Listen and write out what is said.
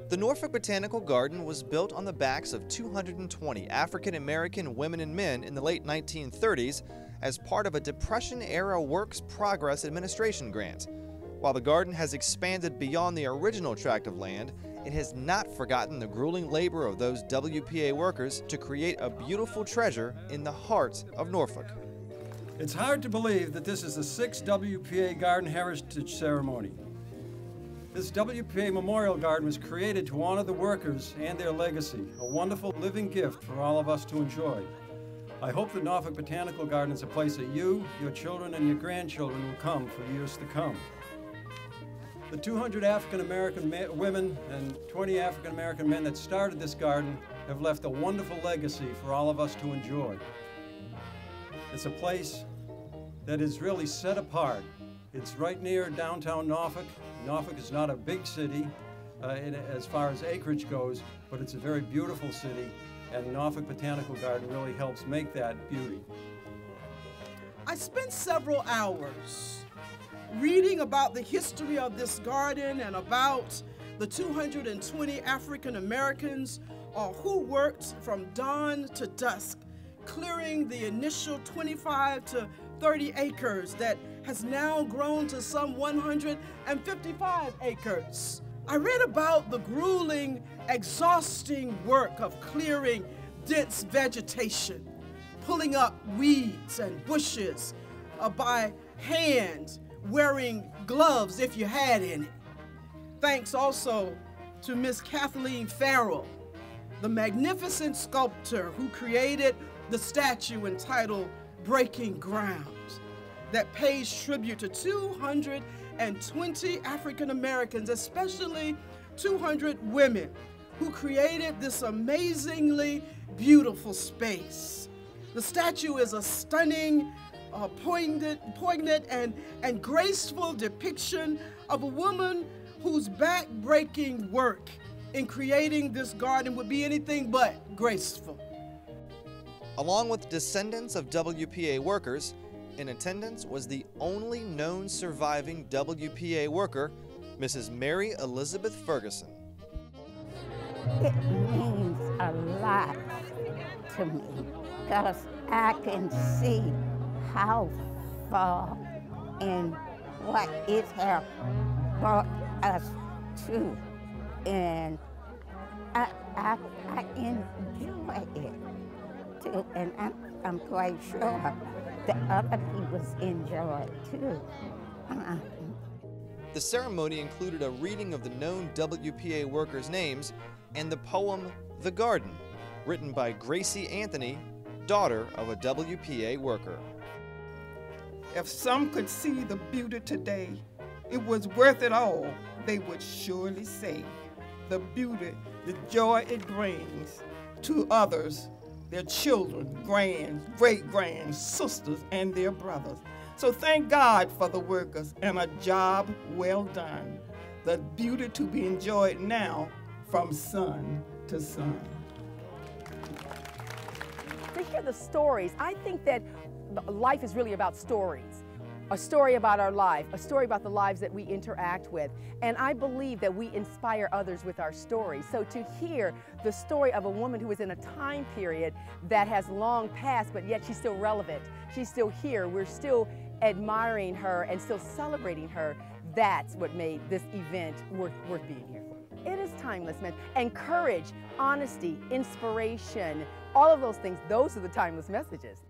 The Norfolk Botanical Garden was built on the backs of 220 African-American women and men in the late 1930s as part of a Depression-era Works Progress Administration grant. While the garden has expanded beyond the original tract of land, it has not forgotten the grueling labor of those WPA workers to create a beautiful treasure in the heart of Norfolk. It's hard to believe that this is the 6th WPA Garden Heritage Ceremony. This WPA Memorial Garden was created to honor the workers and their legacy, a wonderful living gift for all of us to enjoy. I hope the Norfolk Botanical Garden is a place that you, your children, and your grandchildren will come for years to come. The 200 African-American women and 20 African-American men that started this garden have left a wonderful legacy for all of us to enjoy. It's a place that is really set apart. It's right near downtown Norfolk. Norfolk is not a big city as far as acreage goes, but it's a very beautiful city, and Norfolk Botanical Garden really helps make that beauty. I spent several hours reading about the history of this garden and about the 220 African Americans who worked from dawn to dusk, clearing the initial 25 to 30 acres that has now grown to some 155 acres. I read about the grueling, exhausting work of clearing dense vegetation, pulling up weeds and bushes by hand, wearing gloves if you had any. Thanks also to Miss Kathleen Farrell, the magnificent sculptor who created the statue entitled Breaking Ground, that pays tribute to 220 African Americans, especially 200 women, who created this amazingly beautiful space. The statue is a stunning, poignant and graceful depiction of a woman whose back-breaking work in creating this garden would be anything but graceful. Along with descendants of WPA workers, in attendance was the only known surviving WPA worker, Mrs. Mary Elizabeth Ferguson. It means a lot to me because I can see how far and what it has brought us to, and I enjoy it too, and I'm quite sure the other people enjoy it too. The ceremony included a reading of the known WPA workers' names and the poem The Garden, written by Gracie Anthony, daughter of a WPA worker. If some could see the beauty today, it was worth it all, they would surely say. The beauty, the joy it brings to others, their children, grands, great-grands, sisters, and their brothers. So thank God for the workers and a job well done. The beauty to be enjoyed now from sun to sun. To hear the stories, I think that life is really about stories. A story about our life, a story about the lives that we interact with. And I believe that we inspire others with our stories. So to hear the story of a woman who is in a time period that has long passed, but yet she's still relevant, she's still here, we're still admiring her and still celebrating her, that's what made this event worth being here for. It is timeless, man. And courage, honesty, inspiration, all of those things, those are the timeless messages.